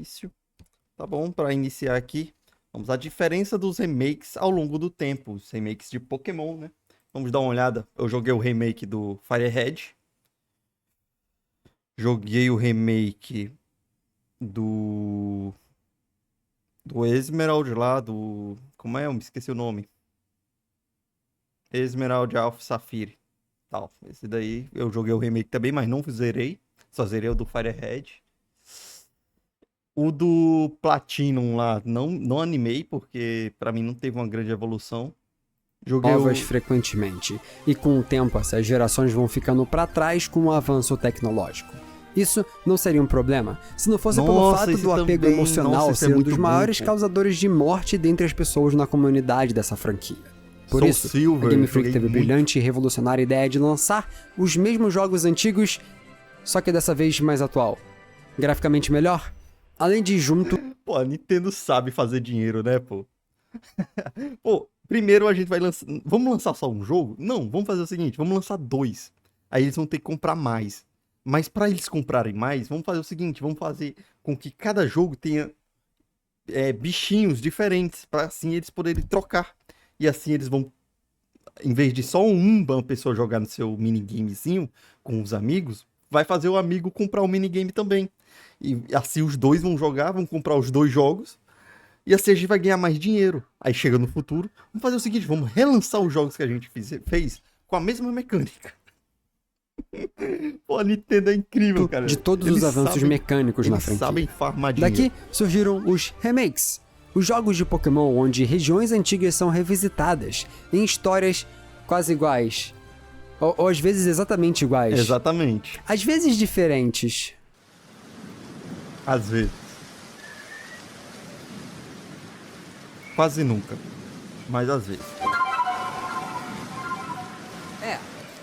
início. Tá bom, para iniciar aqui, vamos à diferença dos remakes ao longo do tempo. Os remakes de Pokémon, né? Vamos dar uma olhada. Eu joguei o remake do Fire Red. Joguei o remake do Emerald lá, do... Como é? Eu me esqueci o nome. Emerald Alpha Sapphire. Tal. Esse daí eu joguei o remake também, mas não zerei. Só zerei o do Fire Red. O do Platinum lá, não animei, porque pra mim não teve uma grande evolução. Joguei Novas frequentemente, e com o tempo essas gerações vão ficando para trás com o avanço tecnológico. Isso não seria um problema se não fosse pelo fato do apego emocional ser um dos maiores causadores de morte dentre as pessoas na comunidade dessa franquia. Por isso, a Game Freak teve a brilhante e revolucionária ideia de lançar os mesmos jogos antigos, só que dessa vez mais atual. Graficamente melhor, além de junto... Pô, a Nintendo sabe fazer dinheiro, né, pô? Pô, primeiro a gente vai lançar... Vamos lançar só um jogo? Não, vamos fazer o seguinte, vamos lançar 2. Aí eles vão ter que comprar mais. Mas para eles comprarem mais, vamos fazer o seguinte, vamos fazer com que cada jogo tenha bichinhos diferentes, para assim eles poderem trocar. E assim eles vão, em vez de só uma pessoa jogar no seu minigamezinho com os amigos, vai fazer o amigo comprar o minigame também. E assim os dois vão jogar, vão comprar os 2 jogos, e assim a gente vai ganhar mais dinheiro. Aí chega no futuro, vamos fazer o seguinte, vamos relançar os jogos que a gente fez com a mesma mecânica. Pô, a Nintendo é incrível, cara. De todos os avanços mecânicos na franquia. Sabem farmar dinheiro. Daqui surgiram os remakes, os jogos de Pokémon onde regiões antigas são revisitadas em histórias quase iguais. Ou às vezes exatamente iguais. Exatamente. Às vezes diferentes. Às vezes. Quase nunca. Mas às vezes.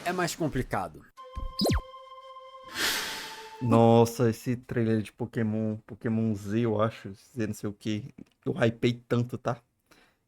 É mais complicado. Nossa, esse trailer de Pokémon Z, eu acho, Z não sei o que, eu hypei tanto, tá?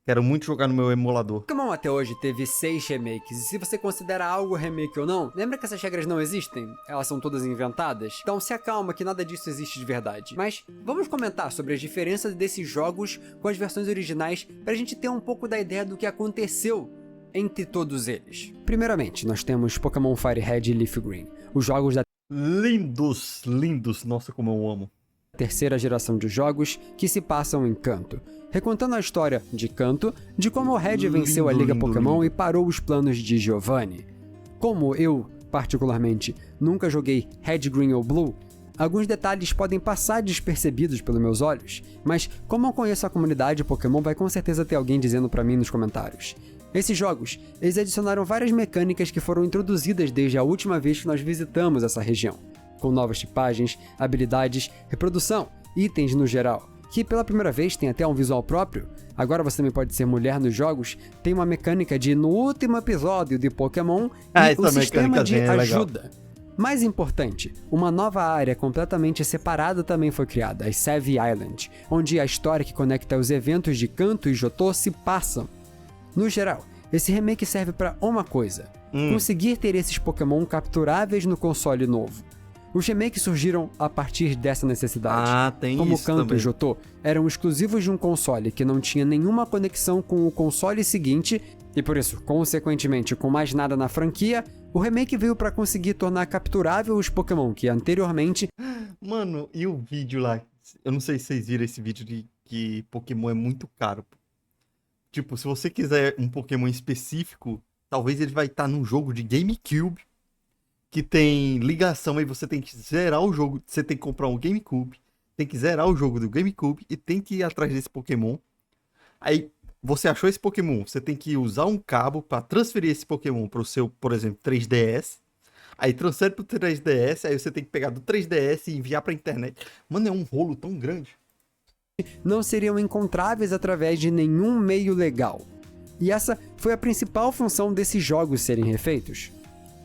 Quero muito jogar no meu emulador. Pokémon até hoje teve 6 remakes, e se você considera algo remake ou não, lembra que essas regras não existem? Elas são todas inventadas? Então se acalma que nada disso existe de verdade. Mas vamos comentar sobre as diferenças desses jogos com as versões originais pra gente ter um pouco da ideia do que aconteceu entre todos eles. Primeiramente, nós temos Pokémon Fire Red e Leaf Green, os jogos da lindos, lindos, nossa como eu amo. Terceira geração de jogos que se passam em Kanto, recontando a história de Kanto, de como o Red venceu a Liga Pokémon e parou os planos de Giovanni. Como eu, particularmente, nunca joguei Red, Green ou Blue, alguns detalhes podem passar despercebidos pelos meus olhos, mas como eu conheço a comunidade Pokémon, vai com certeza ter alguém dizendo pra mim nos comentários. Esses jogos, eles adicionaram várias mecânicas que foram introduzidas desde a última vez que nós visitamos essa região, com novas tipagens, habilidades, reprodução, itens no geral, que pela primeira vez tem até um visual próprio. Agora você também pode ser mulher nos jogos, tem uma mecânica de no último episódio de Pokémon e o sistema de ajuda. Mais importante, uma nova área completamente separada também foi criada, a Savvy Island, onde a história que conecta os eventos de Kanto e Johto se passam. No geral, esse remake serve para uma coisa, conseguir ter esses Pokémon capturáveis no console novo. Os remakes surgiram a partir dessa necessidade. Como Kanto e Johto eram exclusivos de um console que não tinha nenhuma conexão com o console seguinte, e por isso, consequentemente, com mais nada na franquia, o remake veio para conseguir tornar capturável os Pokémon que anteriormente... Mano, e o vídeo lá? Eu não sei se vocês viram esse vídeo de que Pokémon é muito caro. Tipo, se você quiser um Pokémon específico, talvez ele vai estar num jogo de GameCube, que tem ligação, aí você tem que zerar o jogo, você tem que comprar um GameCube, tem que zerar o jogo do GameCube e tem que ir atrás desse Pokémon. Aí, você achou esse Pokémon, você tem que usar um cabo para transferir esse Pokémon pro seu, por exemplo, 3DS. Aí transfere pro 3DS, aí você tem que pegar do 3DS e enviar pra internet. Mano, é um rolo tão grande. Não seriam encontráveis através de nenhum meio legal. E essa foi a principal função desses jogos serem refeitos.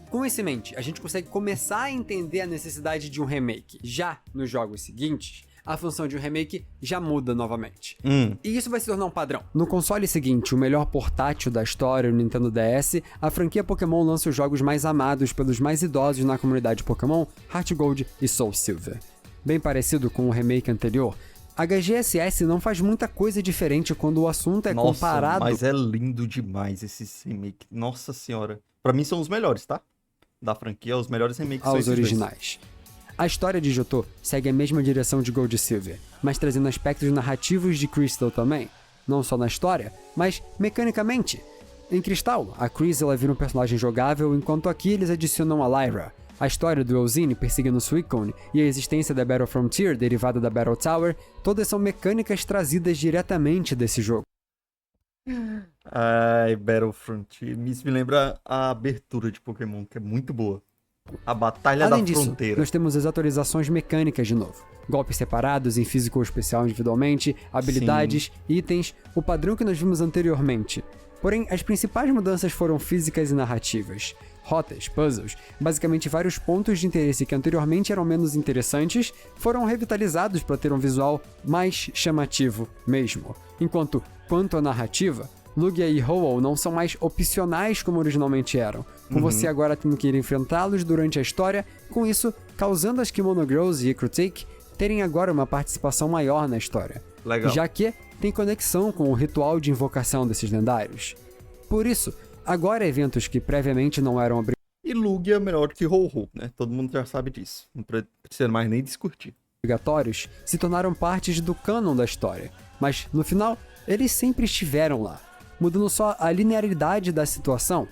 Com isso em mente, a gente consegue começar a entender a necessidade de um remake. Já nos jogos seguintes, a função de um remake já muda novamente. E isso vai se tornar um padrão. No console seguinte, o melhor portátil da história, o Nintendo DS, a franquia Pokémon lança os jogos mais amados pelos mais idosos na comunidade Pokémon, Heart Gold e Soul Silver. Bem parecido com o remake anterior, HGSS não faz muita coisa diferente quando o assunto é Nossa, comparado mas é lindo demais esses remakes. Nossa senhora. Pra mim são os melhores, tá? Da franquia, os melhores remakes são aos esses dois. originais. A história de Jotô segue a mesma direção de Gold e Silver, mas trazendo aspectos narrativos de Crystal também. Não só na história, mas mecanicamente. Em Crystal, a Chris ela vira um personagem jogável, enquanto aqui eles adicionam a Lyra. A história do Elzine perseguindo Suicune e a existência da Battle Frontier derivada da Battle Tower, todas são mecânicas trazidas diretamente desse jogo. Ai, Battlefront. Isso me lembra a abertura de Pokémon, que é muito boa. A Batalha Além da disso, Fronteira. nós temos as atualizações mecânicas de novo. Golpes separados em físico ou especial individualmente, habilidades, itens, o padrão que nós vimos anteriormente. Porém, as principais mudanças foram físicas e narrativas. Rotas, puzzles, basicamente vários pontos de interesse que anteriormente eram menos interessantes, foram revitalizados para ter um visual mais chamativo mesmo. Quanto à narrativa, Lugia e Ho-Oh não são mais opcionais como originalmente eram, com você agora tendo que ir enfrentá-los durante a história, com isso causando as Kimono Girls e Ecruteak terem agora uma participação maior na história. Legal. Já que tem conexão com o ritual de invocação desses lendários. Por isso, agora eventos que previamente não eram E Lugia é melhor que Ho-Oh, né? Todo mundo já sabe disso. Não precisa mais nem discutir. obrigatórios se tornaram partes do cânon da história, mas no final, eles sempre estiveram lá, mudando só a linearidade da situação.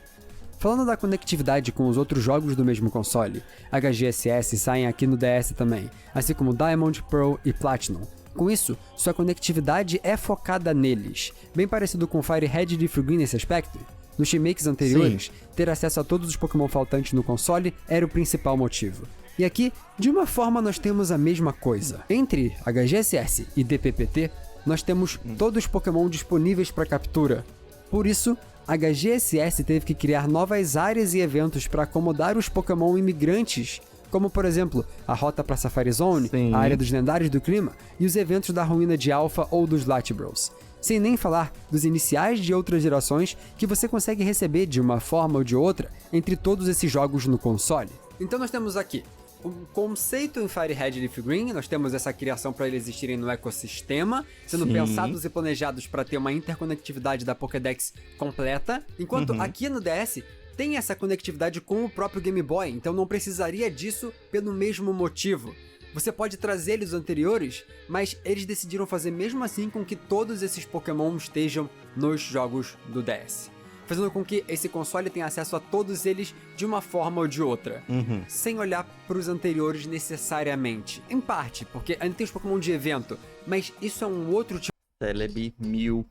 Falando da conectividade com os outros jogos do mesmo console, HGSS saem aqui no DS também, assim como Diamond, Pearl e Platinum. Com isso, sua conectividade é focada neles, bem parecido com Fire Red e Leaf Green nesse aspecto. Nos remakes anteriores, ter acesso a todos os Pokémon faltantes no console era o principal motivo. E aqui, de uma forma, nós temos a mesma coisa. Entre HGSS e DPPT, nós temos todos os Pokémon disponíveis para captura. Por isso, HGSS teve que criar novas áreas e eventos para acomodar os Pokémon imigrantes, como por exemplo, a rota para Safari Zone, Sim. a área dos lendários do clima e os eventos da ruína de Alpha ou dos Latios. Sem nem falar dos iniciais de outras gerações que você consegue receber de uma forma ou de outra entre todos esses jogos no console. Então nós temos aqui o conceito em Fire Red e Leaf Green, nós temos essa criação para eles existirem no ecossistema, sendo Sim. pensados e planejados para ter uma interconectividade da Pokédex completa, enquanto aqui no DS tem essa conectividade com o próprio Game Boy, então não precisaria disso pelo mesmo motivo. Você pode trazer eles anteriores, mas eles decidiram fazer mesmo assim com que todos esses Pokémon estejam nos jogos do DS. Fazendo com que esse console tenha acesso a todos eles de uma forma ou de outra, sem olhar para os anteriores necessariamente. Em parte, porque ainda tem os Pokémon de evento, mas isso é um outro Celebi 1000.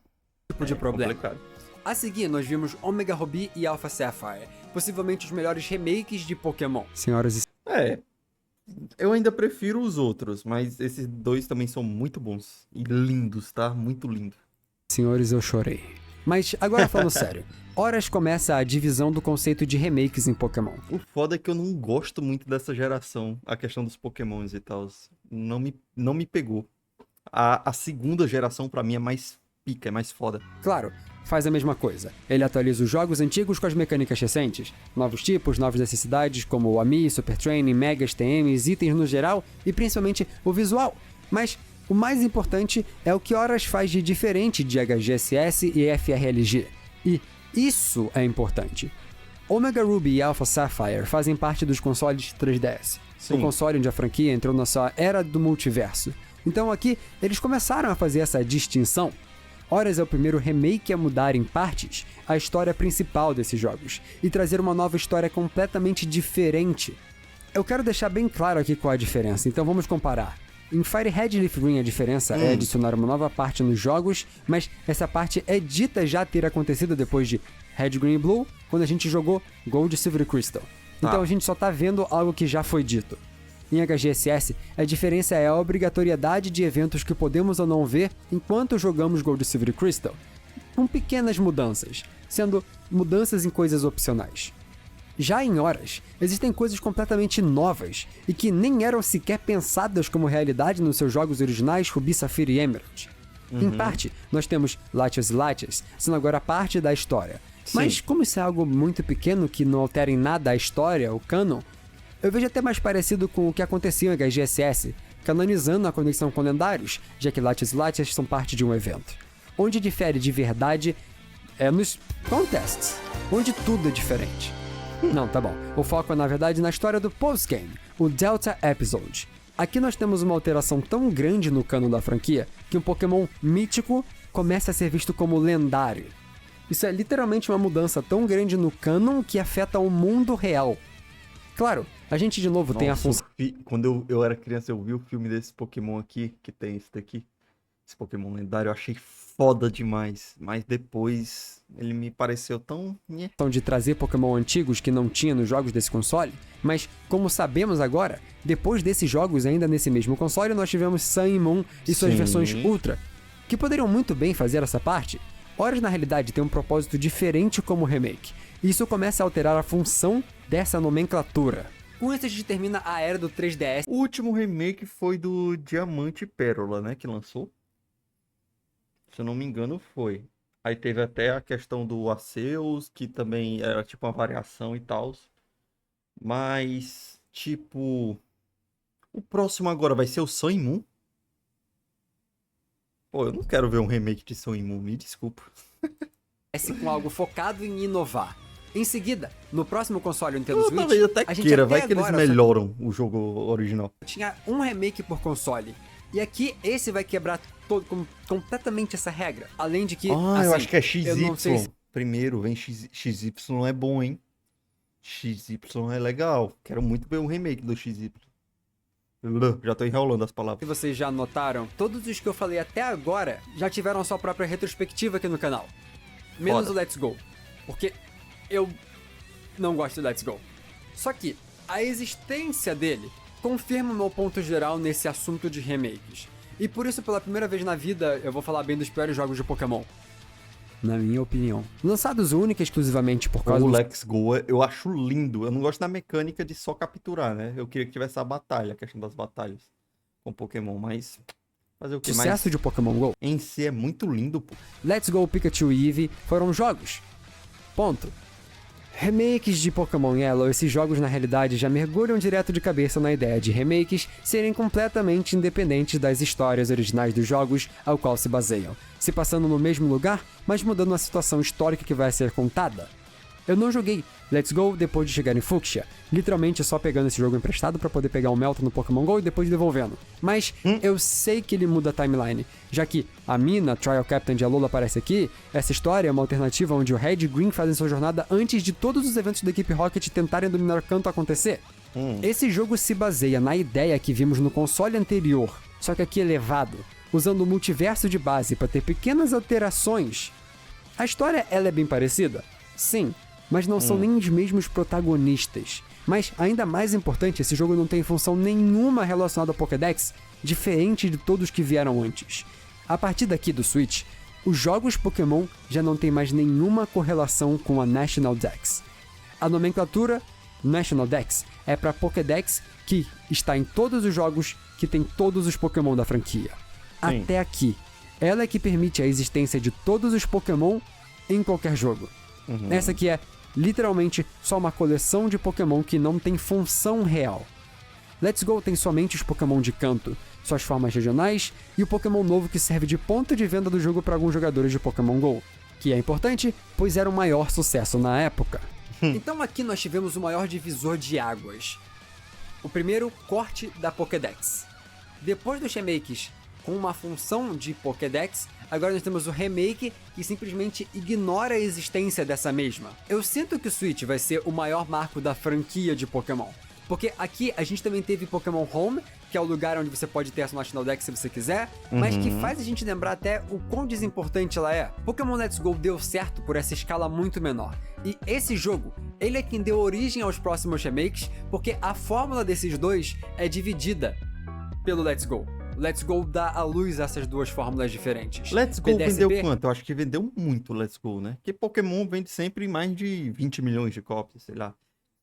tipo de problema. Complicado. A seguir, nós vimos Omega Ruby e Alpha Sapphire, possivelmente os melhores remakes de Pokémon. Senhoras e Eu ainda prefiro os outros, mas esses dois também são muito bons. E lindos, tá? Muito lindo. senhores, eu chorei. Mas agora falando sério, horas começa a divisão do conceito de remakes em Pokémon. O foda é que eu não gosto muito dessa geração, a questão dos Pokémons e tal. Não me pegou. A segunda geração pra mim é mais pica, é mais foda. Claro, faz a mesma coisa. Ele atualiza os jogos antigos com as mecânicas recentes. Novos tipos, novas necessidades, como o Ami, Super Training, Megas, TMs, itens no geral e principalmente o visual. Mas o mais importante é o que Horas faz de diferente de HGSS e FRLG. E isso é importante. Omega Ruby e Alpha Sapphire fazem parte dos consoles 3DS. Sim. O console onde a franquia entrou na sua era do multiverso. Então aqui, eles começaram a fazer essa distinção. Horas é o primeiro remake a mudar em partes a história principal desses jogos e trazer uma nova história completamente diferente. Eu quero deixar bem claro aqui qual é a diferença, então vamos comparar. Em Fire Red e Leaf Green a diferença é adicionar uma nova parte nos jogos, mas essa parte é dita já ter acontecido depois de Red, Green e Blue, quando a gente jogou Gold, Silver e Crystal. Então a gente só tá vendo algo que já foi dito. Em HGSS, a diferença é a obrigatoriedade de eventos que podemos ou não ver enquanto jogamos Gold, Silver e Crystal, com pequenas mudanças, sendo mudanças em coisas opcionais. Já em Horas, existem coisas completamente novas e que nem eram sequer pensadas como realidade nos seus jogos originais Ruby, Safira e Emerald. Em parte, nós temos Latios e Latias, sendo agora parte da história. Sim. Mas como isso é algo muito pequeno que não altera em nada a história, o canon, eu vejo até mais parecido com o que acontecia em HGSS, canonizando a conexão com lendários, já que Latias e Latias são parte de um evento. Onde difere de verdade é nos contests, onde tudo é diferente. Não, tá bom. O foco é, na verdade, na história do postgame, o Delta Episode. Aqui nós temos uma alteração tão grande no canon da franquia que um Pokémon mítico começa a ser visto como lendário. Isso é literalmente uma mudança tão grande no canon que afeta o mundo real. Claro, a gente de novo tem a função... Quando eu era criança, eu vi o filme desse Pokémon aqui, que tem esse daqui. Esse Pokémon lendário, eu achei foda demais. Mas depois ele me pareceu tão... de trazer Pokémon antigos que não tinha nos jogos desse console, mas como sabemos agora, depois desses jogos ainda nesse mesmo console, nós tivemos Sun e Moon e suas versões Ultra, que poderiam muito bem fazer essa parte. Horas na realidade tem um propósito diferente como remake, e isso começa a alterar a função dessa nomenclatura. Com isso a gente termina a era do 3DS. O último remake foi do Diamante e Pérola, né, que lançou. Se eu não me engano foi. Aí teve até a questão do Arceus, que também era tipo uma variação e tal. Mas, tipo... O próximo agora vai ser o Sun e Moon? Pô, eu não quero ver um remake de Sun e Moon, me desculpa. Com algo focado em inovar. Em seguida, no próximo console Nintendo Switch, talvez até a gente queira, até vai que eles agora melhoram o jogo original. tinha um remake por console. E aqui, esse vai quebrar completamente essa regra. Além de que, eu assim, acho que é XY. eu não sei se- Primeiro vem XY é bom, hein? XY é legal. Quero muito ver um remake do XY. Já tô enrolando as Se palavras. vocês já notaram, todos os que eu falei até agora já tiveram sua própria retrospectiva aqui no canal. Menos Foda. o Let's Go. Porque eu não gosto do Let's Go. Só que a existência dele confirma o meu ponto geral nesse assunto de remakes. E por isso, pela primeira vez na vida, eu vou falar bem dos piores jogos de Pokémon. Na minha opinião. Lançados única e exclusivamente por causa O dos Let's Go eu acho lindo. Eu não gosto da mecânica de só capturar, né? Eu queria que tivesse a batalha, a questão das batalhas com Pokémon, mas fazer o que mais? sucesso de Pokémon GO. Em si é muito lindo, pô. Let's Go Pikachu e Eevee foram jogos. Ponto. Remakes de Pokémon Yellow, esses jogos na realidade já mergulham direto de cabeça na ideia de remakes serem completamente independentes das histórias originais dos jogos ao qual se baseiam, se passando no mesmo lugar, mas mudando a situação histórica que vai ser contada. Eu não joguei Let's Go depois de chegar em Fuchsia, literalmente só pegando esse jogo emprestado pra poder pegar o Melton no Pokémon GO e depois devolvendo. Mas eu sei que ele muda a timeline, já que a Mina, Trial Captain de Alola aparece aqui, essa história é uma alternativa onde o Red e Green fazem sua jornada antes de todos os eventos da equipe Rocket tentarem dominar o canto acontecer. Esse jogo se baseia na ideia que vimos no console anterior, só que aqui elevado, usando o multiverso de base para ter pequenas alterações. A história ela é bem parecida? Sim, mas não são nem os mesmos protagonistas. Mas, ainda mais importante, esse jogo não tem função nenhuma relacionada ao Pokédex, diferente de todos que vieram antes. A partir daqui do Switch, os jogos Pokémon já não tem mais nenhuma correlação com a National Dex. A nomenclatura National Dex é para Pokédex que está em todos os jogos que tem todos os Pokémon da franquia. Sim. Até aqui. Ela é que permite a existência de todos os Pokémon em qualquer jogo. Essa aqui é literalmente só uma coleção de Pokémon que não tem função real. Let's Go tem somente os Pokémon de canto, suas formas regionais e o Pokémon novo que serve de ponto de venda do jogo para alguns jogadores de Pokémon GO, que é importante, pois era o maior sucesso na época. Então aqui nós tivemos o maior divisor de águas. O primeiro corte da Pokédex. Depois dos remakes com uma função de Pokédex, agora nós temos o remake que simplesmente ignora a existência dessa mesma. Eu sinto que o Switch vai ser o maior marco da franquia de Pokémon. Porque aqui a gente também teve Pokémon Home, que é o lugar onde você pode ter a sua National Dex se você quiser, mas que faz a gente lembrar até o quão desimportante ela é. Pokémon Let's Go deu certo por essa escala muito menor. E esse jogo, ele é quem deu origem aos próximos remakes, porque a fórmula desses dois é dividida pelo Let's Go. Let's Go dá à luz essas duas fórmulas diferentes. Let's Go PDSP, vendeu quanto? Eu acho que vendeu muito Let's Go, né? Porque Pokémon vende sempre mais de 20 milhões de cópias, sei lá.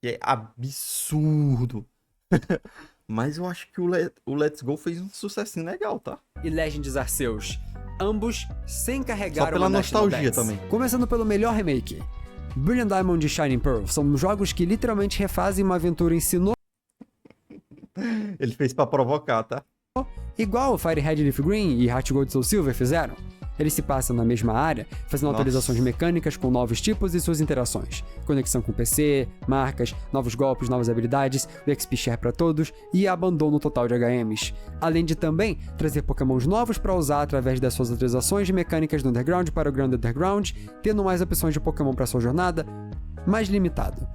Que é absurdo. Mas eu acho que o Let's Go fez um sucessinho legal, tá? e Legends Arceus, ambos sem carregar Só pela uma National nostalgia Dex. também. Começando pelo melhor remake. Brilliant Diamond e Shining Pearl são jogos que literalmente refazem uma aventura em si Ele fez pra provocar, tá? igual o Fire Red Leaf Green e Heart Gold Soul Silver fizeram. Eles se passam na mesma área, fazendo atualizações mecânicas com novos tipos e suas interações. Conexão com PC, marcas, novos golpes, novas habilidades, o XP Share para todos e abandono total de HMs. Além de também trazer pokémons novos para usar através das suas atualizações de mecânicas do Underground para o Grand Underground, tendo mais opções de pokémon para sua jornada, mais limitado.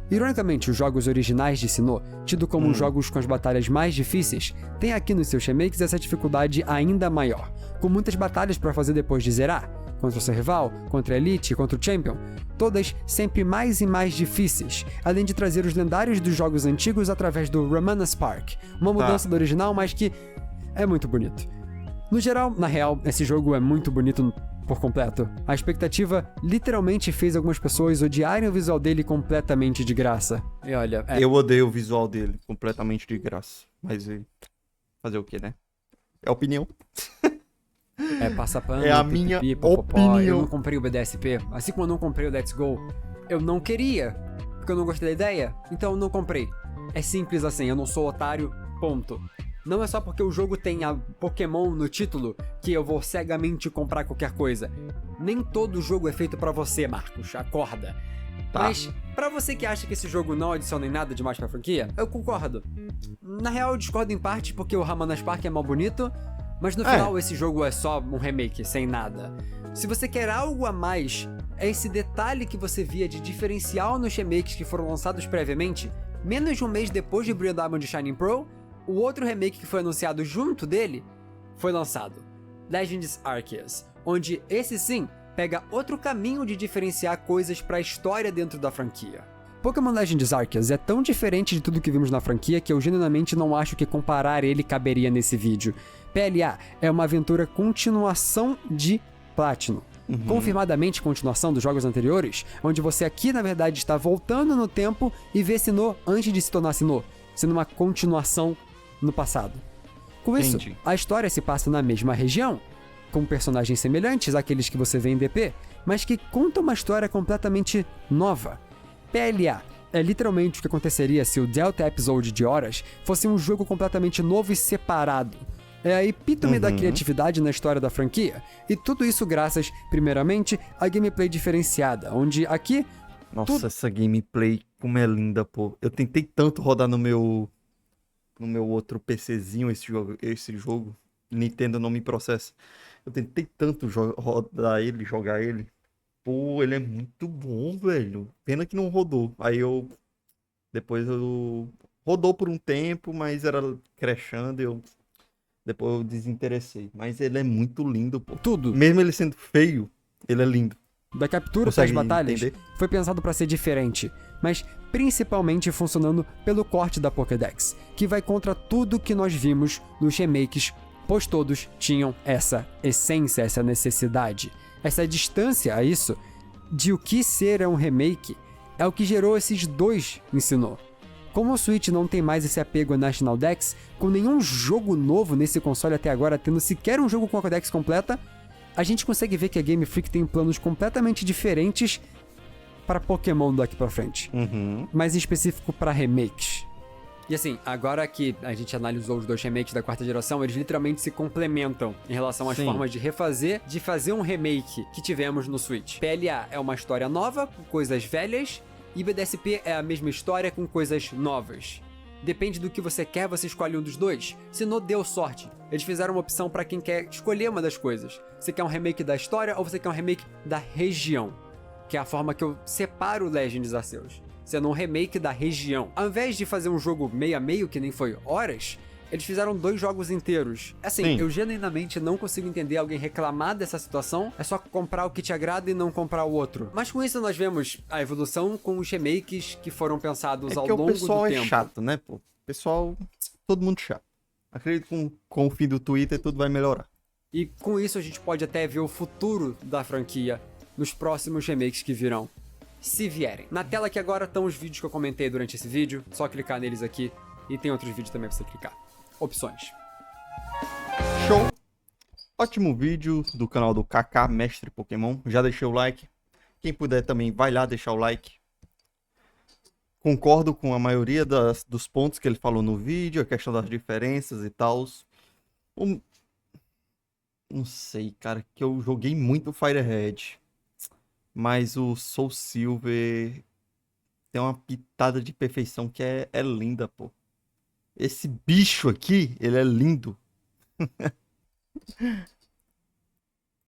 Ironicamente, os jogos originais de Sinnoh, tido como os jogos com as batalhas mais difíceis, têm aqui nos seus remakes essa dificuldade ainda maior, com muitas batalhas para fazer depois de zerar, contra o seu rival, contra a Elite e contra o Champion, todas sempre mais e mais difíceis, além de trazer os lendários dos jogos antigos através do Ramana Spark, uma mudança do original, mas que é muito bonito. No geral, na real, esse jogo é muito bonito por completo. A expectativa literalmente fez algumas pessoas odiarem o visual dele completamente de graça. E olha, Eu odeio o visual dele completamente de graça. Mas fazer o que, né? É opinião. Passa pano, É a pipipi, minha popopó. opinião. Eu não comprei o BDSP, assim como eu não comprei o Let's Go. Eu não queria, porque eu não gostei da ideia, então eu não comprei. É simples assim, eu não sou otário, ponto. Não é só porque o jogo tem a Pokémon no título que eu vou cegamente comprar qualquer coisa. Nem todo jogo é feito pra você, Marcos, acorda. Tá. Mas, pra você que acha que esse jogo não adiciona em nada demais pra franquia, eu concordo. Na real, eu discordo em parte porque o Ramana Spark é mal bonito, mas no final esse jogo é só um remake, sem nada. Se você quer algo a mais, é esse detalhe que você via de diferencial nos remakes que foram lançados previamente, menos de um mês depois de Brilliant Diamond e Shining Pearl. O outro remake que foi anunciado junto dele foi lançado, Legends Arceus, onde esse sim pega outro caminho de diferenciar coisas pra história dentro da franquia. Pokémon Legends Arceus é tão diferente de tudo que vimos na franquia que eu genuinamente não acho que comparar ele caberia nesse vídeo. PLA é uma aventura continuação de Platinum. Confirmadamente continuação dos jogos anteriores, onde você aqui na verdade está voltando no tempo e vê Sinnoh antes de se tornar Sinnoh, sendo uma continuação no passado. Com isso, Entendi. a história se passa na mesma região, com personagens semelhantes àqueles que você vê em DP, mas que contam uma história completamente nova. PLA é literalmente o que aconteceria se o Delta Episode de Horas fosse um jogo completamente novo e separado. É a epítome da criatividade na história da franquia, e tudo isso graças, primeiramente, à gameplay diferenciada, onde aqui... Nossa, essa gameplay, como é linda, pô. Eu tentei tanto rodar no meu outro PCzinho esse jogo. Nintendo não me processa. Eu tentei tanto rodar ele, jogar ele. Pô, ele é muito bom, velho. Pena que não rodou. Depois eu... Rodou por um tempo, mas era crashando depois eu desinteressei. Mas ele é muito lindo, pô. Tudo Mesmo ele sendo feio, ele é lindo. da captura das Consegue batalhas entender? foi pensado para ser diferente, mas principalmente funcionando pelo corte da Pokédex, que vai contra tudo que nós vimos nos remakes, pois todos tinham essa essência, essa necessidade, essa distância a isso, de o que ser um remake, é o que gerou esses dois em Sinnoh. Como o Switch não tem mais esse apego a National Dex, com nenhum jogo novo nesse console até agora tendo sequer um jogo com a Codex completa, a gente consegue ver que a Game Freak tem planos completamente diferentes para Pokémon daqui pra frente, mais em específico para remakes. E assim, agora que a gente analisou os dois remakes da quarta geração, eles literalmente se complementam em relação às Sim. formas de fazer um remake que tivemos no Switch. PLA é uma história nova, com coisas velhas, e BDSP é a mesma história com coisas novas. Depende do que você quer, você escolhe um dos dois. Sinnoh deu sorte. Eles fizeram uma opção pra quem quer escolher uma das coisas. Você quer um remake da história ou você quer um remake da região? Que é a forma que eu separo Legends Arceus. Sendo um remake da região. Ao invés de fazer um jogo meio a meio, que nem foi Horas, eles fizeram 2 jogos inteiros. Assim, Sim. eu genuinamente não consigo entender alguém reclamar dessa situação. É só comprar o que te agrada e não comprar o outro. Mas com isso nós vemos a evolução com os remakes que foram pensados É ao que o longo do pessoal é tempo. chato, né, pô? Pessoal, todo mundo chato. Acredito que com o fim do Twitter tudo vai melhorar. E com isso a gente pode até ver o futuro da franquia nos próximos remakes que virão. Se vierem. Na tela aqui agora estão os vídeos que eu comentei durante esse vídeo. Só clicar neles aqui. E tem outros vídeos também pra você clicar. Opções. Show! Ótimo vídeo do canal do Kaká Mestre Pokémon. Já deixei o like. Quem puder também vai lá deixar o like. Concordo com a maioria dos pontos que ele falou no vídeo, a questão das diferenças e tal. Ou- Não sei, cara, que eu joguei muito Firehead, mas o Soul Silver tem uma pitada de perfeição que é linda, pô. Esse bicho aqui, ele é lindo.